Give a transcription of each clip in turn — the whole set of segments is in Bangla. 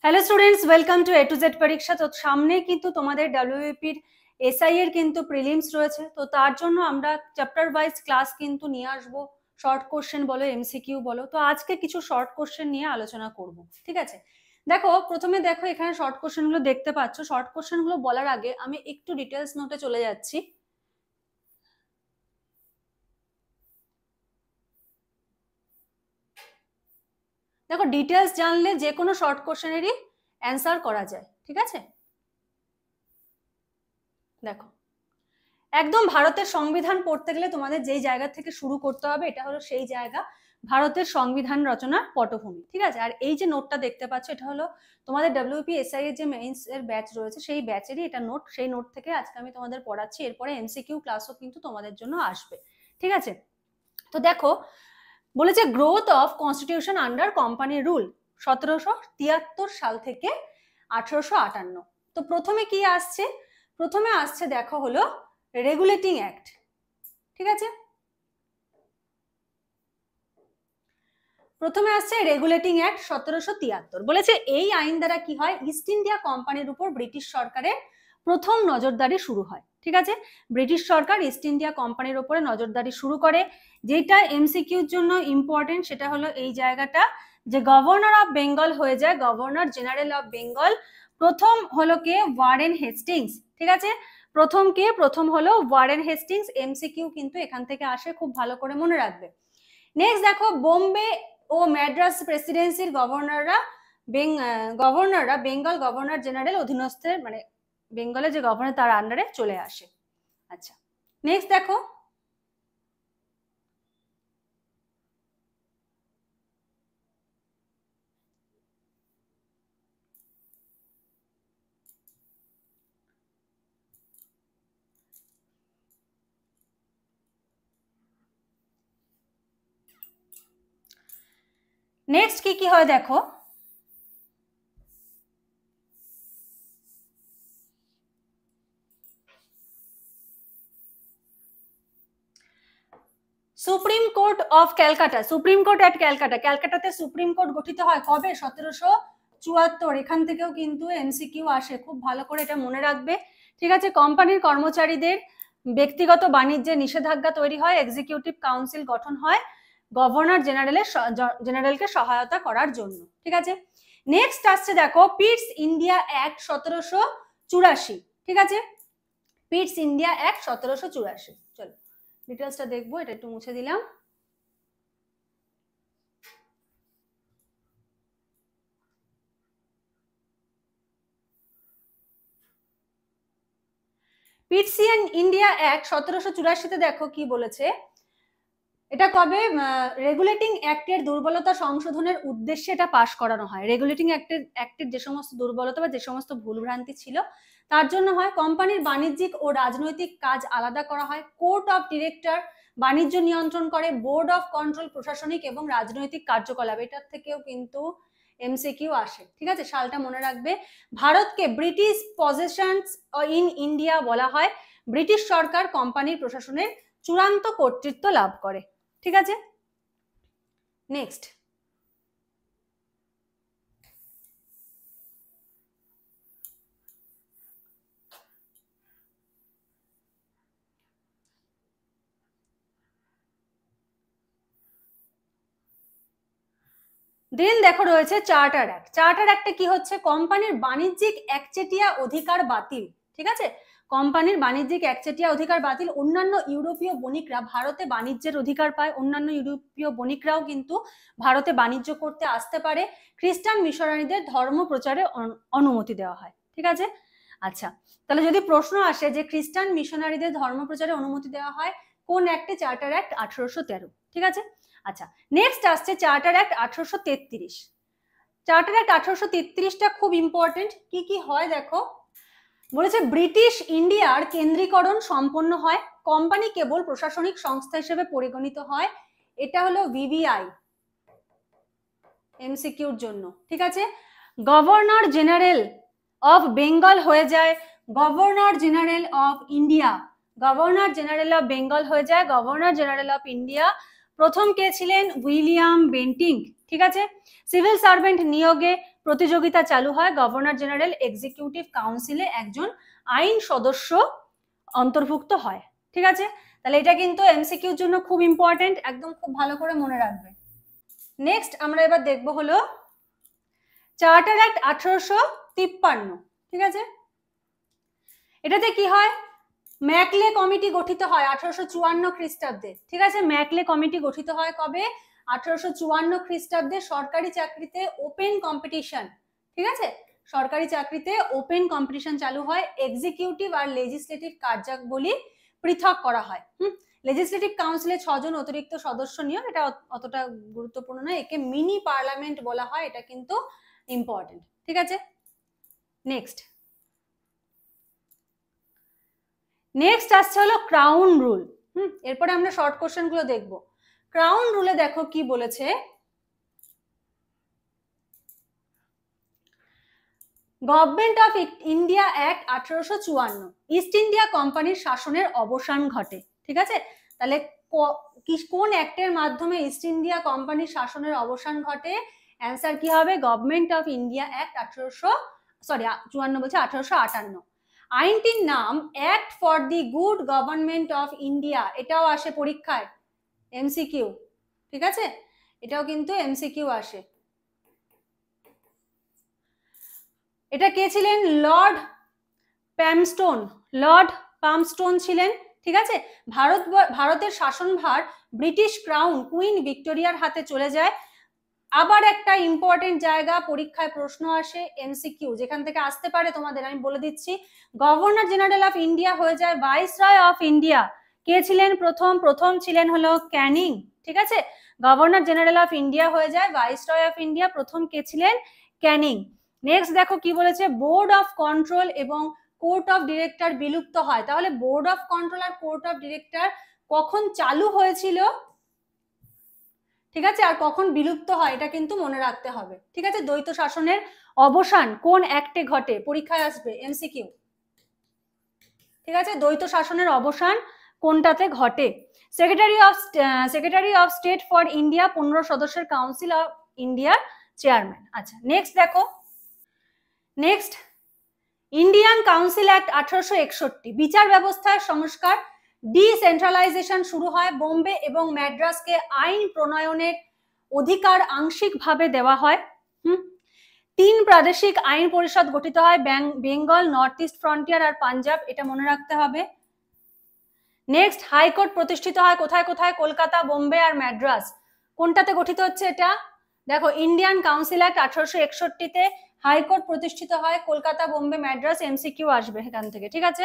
Hello students, welcome to A to Z পরীক্ষা। তো সামনে কিন্তু তোমাদের ডাব্লিউবিপির এসআই এর কিন্তু প্রিলিমস রয়েছে। তো তার জন্য আমরা চ্যাপ্টার ওয়াইজ ক্লাস কিন্তু নিয়ে আসবো, শর্ট কোশ্চেন বলো, এমসিকিউ বলো। তো আজকে কিছু শর্ট কোশ্চেন নিয়ে আলোচনা করব, ঠিক আছে? দেখো, প্রথমে দেখো এখানে শর্ট কোশ্চেন গুলো দেখতে পাচ্ছ। শর্ট কোশ্চেন গুলো বলার আগে আমি একটু ডিটেলস নোটে চলে যাচ্ছি। দেখো, ডিটেলস জানলে যে কোনো শর্ট কোশ্চেনেরই অ্যান্সার করা যায়, ঠিক আছে? দেখো, একদম ভারতের সংবিধান পড়তে গেলে তোমাদের যেই জায়গা থেকে শুরু করতে হবে, এটা হলো সেই জায়গা, ভারতের সংবিধান রচনার পটভূমি, ঠিক আছে? আর এই যে নোটটা দেখতে পাচ্ছ, এটা হলো তোমাদের ডাব্লিউপি এসআই এর যে মেইনস এর ব্যাচ রয়েছে, সেই ব্যাচেরই এটা নোট। সেই নোট থেকে আজকে আমি তোমাদের পড়াচ্ছি। এরপরে এমসিকিউ ক্লাসও কিন্তু তোমাদের জন্য আসবে, ঠিক আছে? তো দেখো, বলেছে growth of constitution under company rule 1773 সাল থেকে 1858। তো প্রথমে কি আসছে? প্রথমে আসছে দেখো হলো রেগুলেটিং অ্যাক্ট, ঠিক আছে? প্রথমে আসছে রেগুলেটিং অ্যাক্ট 1773। বলেছে এই আইন দ্বারা কি হয়, ইস্ট ইন্ডিয়া কোম্পানির উপর ব্রিটিশ সরকারের প্রথম নজরদারি শুরু হয়, ঠিক আছে? ব্রিটিশ সরকার ইস্ট ইন্ডিয়া কোম্পানির উপরে নজরদারি শুরু করে। যেটা এমসিকিউর জন্য ইম্পর্টেন্ট সেটা হলো এই জায়গাটা, যে গভর্নর অফ বেঙ্গল হয়ে যায় গভর্নর জেনারেল অফ বেঙ্গল। প্রথম হলো কে? ওয়ারেন হেস্টিংস, ঠিক আছে? প্রথম কে? প্রথম হলো ওয়ারেন হেস্টিংস। এমসিকিউ কিন্তু এখান থেকে আসে, খুব ভালো করে মনে রাখবে। নেক্সট দেখো, বোম্বে ও ম্যাড্রাস প্রেসিডেন্সির গভর্নররা বেঙ্গল গভর্নর জেনারেল অধীনস্থের, মানে বেঙ্গলের যে গভর্নর তার আন্ডারে চলে আসে। আচ্ছা, নেক্সট দেখো, নেক্সট কি কি হয় দেখো। Supreme court of Calcutta, supreme court at Calcutta, ক্যালকাটাতে সুপ্রিম কোর্ট গঠিত হয় কবে? 1774। এখান থেকেও কিন্তু এমসিকিউ আসে, খুব ভালো করে এটা মনে রাখবে, ঠিক আছে? কোম্পানির কর্মচারীদের ব্যক্তিগত বাণিজ্যে নিষেধাজ্ঞা তৈরি হয়, এক্সিকিউটিভ কাউন্সিল গঠন হয় গভর্নর জেনারেলকে সহায়তা করার জন্য, ঠিক আছে? নেক্সট আসছে দেখো পিটস ইন্ডিয়া অ্যাক্ট 1784, ঠিক আছে? পিটস ইন্ডিয়া অ্যাক্ট 1784। চলো ডিটেলসটা দেখবো, এটা একটু মুছে দিলাম। পিটসিয়ান ইন্ডিয়া অ্যাক্ট 1784-তে দেখো কি বলেছে, এটা কবে রেগুলেটিং অ্যাক্টের দুর্বলতা সংশোধনের উদ্দেশ্যে এটা পাশ করানো হয়। রেগুলেটিং অ্যাক্টের যে সমস্ত দুর্বলতা বা যে সমস্ত ভুলভ্রান্তি ছিল তার জন্য হয়। কোম্পানির বাণিজ্যিক ও রাজনৈতিক কাজ আলাদা করা হয়। কোর্ট অফ ডিরেক্টর বাণিজ্য নিয়ন্ত্রণ করে। বোর্ড অফ কন্ট্রোল প্রশাসনিক এবং রাজনৈতিক কার্যকলাপ, এটার থেকেও কিন্তু এমসিকিউ আসে, ঠিক আছে? সালটা মনে রাখবে। ভারতকে ব্রিটিশ পজেশনস ইন ইন্ডিয়া বলা হয়। ব্রিটিশ সরকার কোম্পানির প্রশাসনের চূড়ান্ত কর্তৃত্ব লাভ করে, ঠিক আছে? নেক্সট, দেন দেখো রয়েছে চার্টার অ্যাক্ট। চার্টার অ্যাক্টে কি হচ্ছে, কোম্পানির বাণিজ্যিক একচেটিয়া অধিকার বাতিল, ঠিক আছে? কোম্পানির বাণিজ্যিক একচেটিয়া অধিকার বাতিল। অন্যান্য ইউরোপীয় বণিকরা ভারতে বাণিজ্যের অধিকার পায়। অন্যান্য ইউরোপীয় বণিকরাও কিন্তু ভারতে বাণিজ্য করতে আসতে পারে। খ্রিস্টান মিশনারিদের ধর্ম প্রচারে অনুমতি দেওয়া হয়, ঠিক আছে? আচ্ছা, তাহলে যদি প্রশ্ন আসে যে খ্রিস্টান মিশনারিদের ধর্ম প্রচারে অনুমতি দেওয়া হয় কোন অ্যাক্টে? চার্টার অ্যাক্ট 1813, ঠিক আছে? আচ্ছা, নেক্সট আসছে চার্টার অ্যাক্ট 1833। চার্টার অ্যাক্ট 1833টা খুব ইম্পর্টেন্ট। কি কি হয় দেখো, বলেছে ব্রিটিশ ইন্ডিয়ার কেন্দ্রীকরণ সম্পন্ন হয়। কোম্পানি কেবল প্রশাসনিক সংস্থা হিসেবে পরিগণিত হয়। এটা হলো ভিভিআই, এমসিকিউর জন্য, ঠিক আছে? গভর্নর জেনারেল অফ বেঙ্গল হয়ে যায় governor general of India. Governor general of Bengal হয়ে যায় গভর্নর জেনারেল অফ ইন্ডিয়া। প্রথম কে ছিলেন? উইলিয়াম বেন্টিং, ঠিক আছে? সিভিল সার্ভেন্ট নিয়োগে প্রতিযোগিতা চালু হয়, গভর্নর জেনারেল এক্সিকিউটিভ কাউন্সিলে একজন আইন সদস্য অন্তর্ভুক্ত হয়। ঠিক আছে, তাহলে এটা কিন্তু এমসিকিউর জন্য খুব ইম্পর্টেন্ট, একদম খুব ভালো করে মনে রাখবে। নেক্সট আমরা এবার দেখব হলো চার্টার অ্যাক্ট 1853। ঠিক আছে, এটাতে কি হয়, ম্যাকলে কমিটি গঠিত হয় 1854 খ্রিস্টাব্দে। ঠিক আছে, ম্যাকলে কমিটি গঠিত হয় কবে, 1854 খ্রিস্টাব্দে। সরকারি চাকরিতে ওপেন কম্পিটিশন, ঠিক আছে, সরকারি চাকরিতে ওপেন কম্পিটিশন চালু হয়, এক্সিকিউটিভ আর লেজিসলেটিভ কার্যাবলী পৃথক করা হয়। লেজিসলেটিভ কাউন্সিলে 6 জন অতিরিক্ত সদস্য নিয়োগ, এটা অতটা গুরুত্বপূর্ণ নয়, একে মিনি পার্লামেন্ট বলা হয়, এটা কিন্তু ইম্পর্টেন্ট। ঠিক আছে, নেক্সট আসছে হলো ক্রাউন রুল। এরপরে আমরা শর্ট কোশ্চেন গুলো দেখবো। ক্রাউন রুলে দেখো কি বলেছে, government of India act 1854, east India কোম্পানির শাসনের অবসান ঘটে। ঠিক আছে, তাহলে কোন অ্যাক্টের মাধ্যমে ইস্ট ইন্ডিয়া কোম্পানির শাসনের অবসান ঘটে, অ্যান্সার কি হবে, গভর্নমেন্ট অফ ইন্ডিয়া অ্যাক্ট 1858। আইনটির নাম act for the good government of India, এটাও আসে পরীক্ষায় এমসিকিউ। ঠিক আছে, এটাও কিন্তু এমসিকিউ আসে। এটা কে ছিলেন, লর্ড পামস্টোন ছিলেন। ঠিক আছে, ভারতের শাসনভার ব্রিটিশ ক্রাউন কুইন ভিক্টোরিয়ার হাতে চলে যায়। আবার একটা ইম্পর্টেন্ট জায়গা, পরীক্ষায় প্রশ্ন আসে এমসিকিউ, যেখান থেকে আসতে পারে তোমাদের আমি বলে দিচ্ছি, গভর্নর জেনারেল অফ ইন্ডিয়া হয়ে যায় ভাইসরয় অফ ইন্ডিয়া। কে ছিলেন প্রথম ছিলেন হলো ক্যানিং। ঠিক আছে, গভর্নর জেনারেল অফ ইন্ডিয়া হয়ে যায় ভাইসরয় অফ ইন্ডিয়া, প্রথম কে ছিলেন, ক্যানিং। নেক্সট দেখো কি বলেছে, বোর্ড অফ কন্ট্রোল এবং কোর্ট অফ ডিরেক্টর বিলুপ্ত হয়। তাহলে বোর্ড অফ কন্ট্রোল আর কোর্ট অফ ডিরেক্টর কখন চালু হয়েছিল, ঠিক আছে, আর কখন বিলুপ্ত হয়, এটা কিন্তু মনে রাখতে হবে। ঠিক আছে, দ্বৈত শাসনের অবসান কোন অ্যাক্টে ঘটে, পরীক্ষায় আসবে এমসিকিউ। ঠিক আছে, দ্বৈত শাসনের অবসান কোনটাতে ঘটে, secretary of state for India 15 সদস্যের কাউন্সিল অফ ইন্ডিয়ার চেয়ারম্যান। আচ্ছা, নেক্সট দেখো, নেক্সট ইন্ডিয়ান কাউন্সিল অ্যাক্ট 1861, বিচার ব্যবস্থার সংস্কার, ডিসেন্ট্রালাইজেশন শুরু হয়, বোম্বে এবং ম্যাড্রাসকে আইন প্রণয়নের অধিকার আংশিকভাবে দেওয়া হয়। 3 প্রাদেশিক আইন পরিষদ গঠিত হয়, বেঙ্গল, নর্থ ইস্ট ফ্রন্টিয়ার আর পাঞ্জাব, এটা মনে রাখতে হবে। নেক্সট হাইকোর্ট প্রতিষ্ঠিত হয় কোথায় কোথায়, কলকাতা, বোম্বে আর ম্যাড্রাস। কোনটাতে গঠিত হচ্ছে এটা, দেখো ইন্ডিয়ান কাউন্সিল অ্যাক্ট 1861 হাইকোর্ট প্রতিষ্ঠিত হয় কলকাতা, বোম্বে, ম্যাড্রাস, এমসিকিউ আসবে এখান থেকে। ঠিক আছে,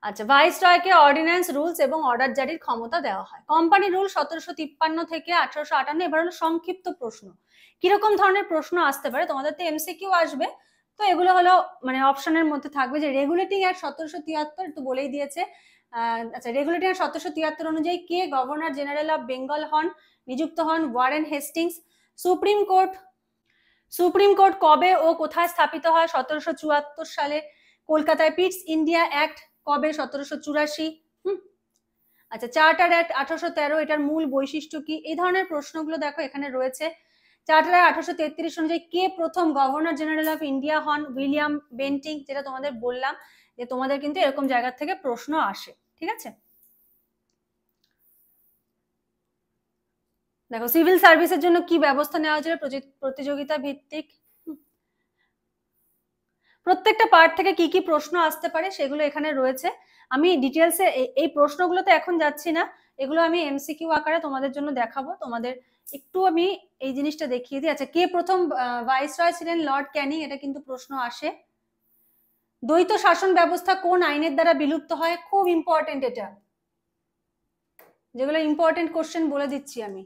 আচ্ছা, ভাইসরয়কে অর্ডিন্যান্স, রুলস এবং অর্ডার জারির ক্ষমতা দেওয়া হয়। কোম্পানি রুল 1753 থেকে 1858। এবার হলো সংক্ষিপ্ত প্রশ্ন, কিরকম ধরনের প্রশ্ন আসতে পারে, তোমাদের তো এমসিকিউ আসবে, তো এগুলো হলো মানে অপশনের মধ্যে থাকবে, যে রেগুলেটিং অ্যাক্ট 1773 একটু বলেই দিয়েছে। আচ্ছা, রেগুলেটিং অ্যাক্ট 1773 অনুযায়ী কে গভর্নর জেনারেল অফ বেঙ্গল নিযুক্ত হন, ওয়ারেন হেস্টিংস। সুপ্রিম কোর্ট কবে ও কোথায় স্থাপিত হয়, 1774 সালে। কলকাতায় পিটস ইন্ডিয়া অ্যাক্ট কবে, 1784। আচ্ছা, চার্টার অ্যাক্ট 1813, এটার মূল বৈশিষ্ট্য কি, এই ধরনের প্রশ্নগুলো দেখো এখানে রয়েছে। চার্টার অ্যাক্ট 1833 অনুযায়ী কে প্রথম গভর্নর জেনারেল অফ ইন্ডিয়া হন, উইলিয়াম বেন্টিং, যেটা তোমাদের বললাম যে তোমাদের কিন্তু এরকম জায়গা থেকে প্রশ্ন আসে। ঠিক আছে, দেখো সিভিল সার্ভিসের জন্য কি ব্যবস্থা নেওয়া হয়েছিল, প্রতিযোগিতা ভিত্তিক। প্রত্যেকটা পার্ট থেকে কি কি প্রশ্ন আসতে পারে সেগুলো এখানে রয়েছে। আমি ডিটেলসে এই প্রশ্নগুলোতে এখন যাচ্ছি না, এগুলো আমি এমসিকিউ আকারে তোমাদের জন্য দেখাবো। তোমাদের একটু আমি এই জিনিসটা দেখিয়ে দিই। আচ্ছা, কে প্রথম ভাইসরয় ছিলেন, লর্ড ক্যানিং, এটা কিন্তু প্রশ্ন আসে। দ্বৈত শাসন ব্যবস্থা কোন আইনের দ্বারা বিলুপ্ত হয়, খুব ইম্পর্টেন্ট, এটা যেগুলো ইম্পর্টেন্ট কোশ্চেন বলে দিচ্ছি আমি,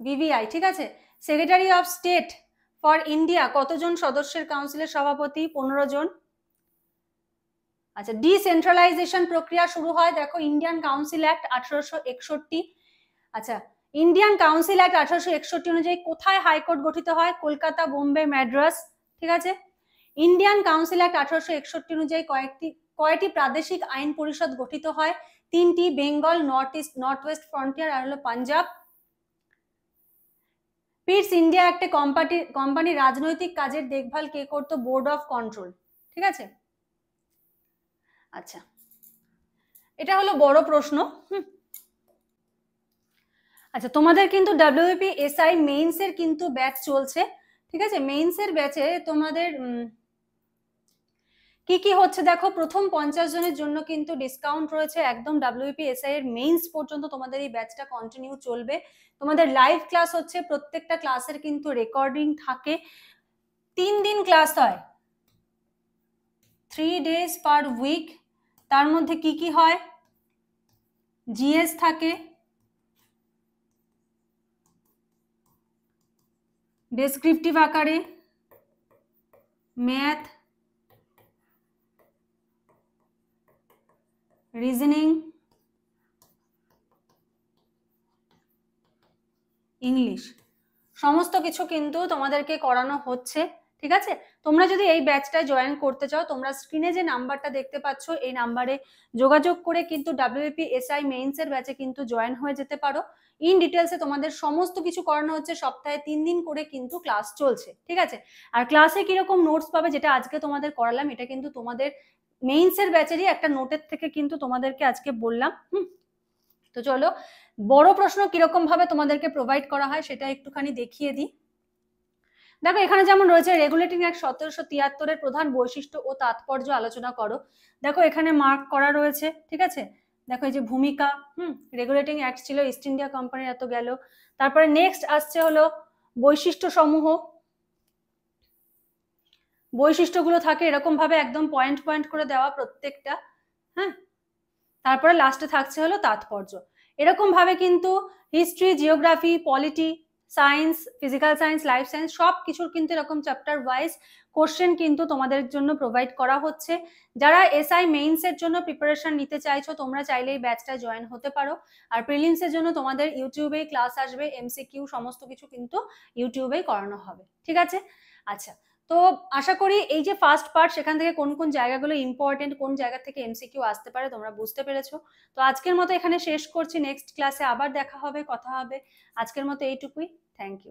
বিবিআই। ঠিক আছে, secretary of state for India কতজন সদস্যের কাউন্সিলের সভাপতি, 15 জন। আচ্ছা, ডিসেন্ট্রালাইজেশন প্রক্রিয়া শুরু হয়, দেখো ইন্ডিয়ান কাউন্সিল অ্যাক্ট 1861। আচ্ছা, ইন্ডিয়ান কাউন্সিল অ্যাক্ট 1861 অনুযায়ী কোথায় হাইকোর্ট গঠিত হয়, কলকাতা, বোম্বে, ম্যাড্রাস। ঠিক আছে, ইন্ডিয়ান কাউন্সিল অ্যাক্ট 1861 অনুযায়ী কয়টি প্রাদেশিক আইন পরিষদ গঠিত হয়, 3টি, বেঙ্গল, নর্থ ওয়েস্ট ফ্রন্টিয়ার আর হলো পাঞ্জাব। পিটস ইন্ডিয়া একটা কোম্পানির রাজনৈতিক কাজের দেখভাল কে করতো? Board of control. ঠিক আছে, আচ্ছা এটা হলো বড় প্রশ্ন। আচ্ছা তোমাদের কিন্তু WBPSI মেইনস এর কিন্তু ব্যাচ চলছে, ঠিক আছে? মেইনস এর ব্যাচে তোমাদের কি কি হচ্ছে দেখো, প্রথম 50 জনের জন্য কিন্তু ডিসকাউন্ট রয়েছে একদম। WBPSI এর মেইনস পর্যন্ত তোমাদের এই ব্যাচটা কন্টিনিউ চলবে। তোমাদের লাইভ ক্লাস হচ্ছে, প্রত্যেকটা ক্লাসের কিন্তু রেকর্ডিং থাকে। 3 দিন ক্লাস হয়, 3 days পার উইক। তার মধ্যে কি কি হয়? জিএস থাকে, ডেসক্রিপটিভ আকারে, ম্যাথ, রিজনিং, ইংলিশ, সমস্ত কিছু কিন্তু তোমাদেরকে করানো হচ্ছে। ঠিক আছে, তোমরা যদি এই ব্যাচটায় জয়েন করতে চাও, তোমরা স্ক্রিনে যে নাম্বারটা দেখতে পাচ্ছ এই নাম্বারে যোগাযোগ করে কিন্তু WBPSI মেইনস এর ব্যাচে কিন্তু জয়েন হয়ে যেতে পারো। ইন ডিটেলসে তোমাদের সমস্ত কিছু করানো হচ্ছে, সপ্তাহে 3 দিন করে কিন্তু ক্লাস চলছে। ঠিক আছে, আর ক্লাসে কিরকম নোটস পাবে, যেটা আজকে তোমাদের করালাম, এটা কিন্তু তোমাদের মেইনস এর ব্যাচেরই একটা নোটের থেকে কিন্তু তোমাদেরকে আজকে বললাম। তো চলো বড় প্রশ্ন কিরকম ভাবে তোমাদেরকে প্রোভাইড করা হয় সেটা একটুখানি দেখিয়ে দিই। দেখো এখানে যেমন রয়েছে রেগুলেটিং অ্যাক্ট 1773 এর প্রধান বৈশিষ্ট্য ও তাৎপর্য আলোচনা করো। দেখো এখানে মার্ক করা রয়েছে। ঠিক আছে, দেখো এই যে ভূমিকা, রেগুলেটিং অ্যাক্ট ছিল ইস্ট ইন্ডিয়া কোম্পানির, এত গেল। তারপরে নেক্সট আসছে হলো বৈশিষ্ট্য সমূহ। বৈশিষ্ট্যগুলো থাকে এরকম ভাবে একদম পয়েন্ট পয়েন্ট করে দেওয়া প্রত্যেকটা। হ্যাঁ, তারপরে লাস্টে থাকছে হলো তাৎপর্য। এরকম ভাবে কিন্তু history, geography, polity, science, physical science, life science সব কিছুর কিন্তু এরকম চ্যাপ্টার ওয়াইজ কোশ্চেন কিন্তু তোমাদের জন্য প্রোভাইড করা হচ্ছে। যারা এসআই মেইনস এর জন্য প্রিপারেশন নিতে চাইছো, তোমরা চাইলে এই ব্যাচটা জয়েন হতে পারো। আর প্রিলিমস এর জন্য তোমাদের ইউটিউবেই ক্লাস আসবে, MCQ সমস্ত কিছু কিন্তু ইউটিউবেই করানো হবে। ঠিক আছে, আচ্ছা তো আশা করি এই যে ফার্স্ট পার্ট, সেখান থেকে কোন কোন জায়গাগুলো ইম্পর্টেন্ট, কোন জায়গা থেকে MCQ আসতে পারে তোমরা বুঝতে পেরেছো। তো আজকের মতো এখানে শেষ করছি, নেক্সট ক্লাসে আবার দেখা হবে, কথা হবে। আজকের মতো এইটুকুই, থ্যাংক ইউ।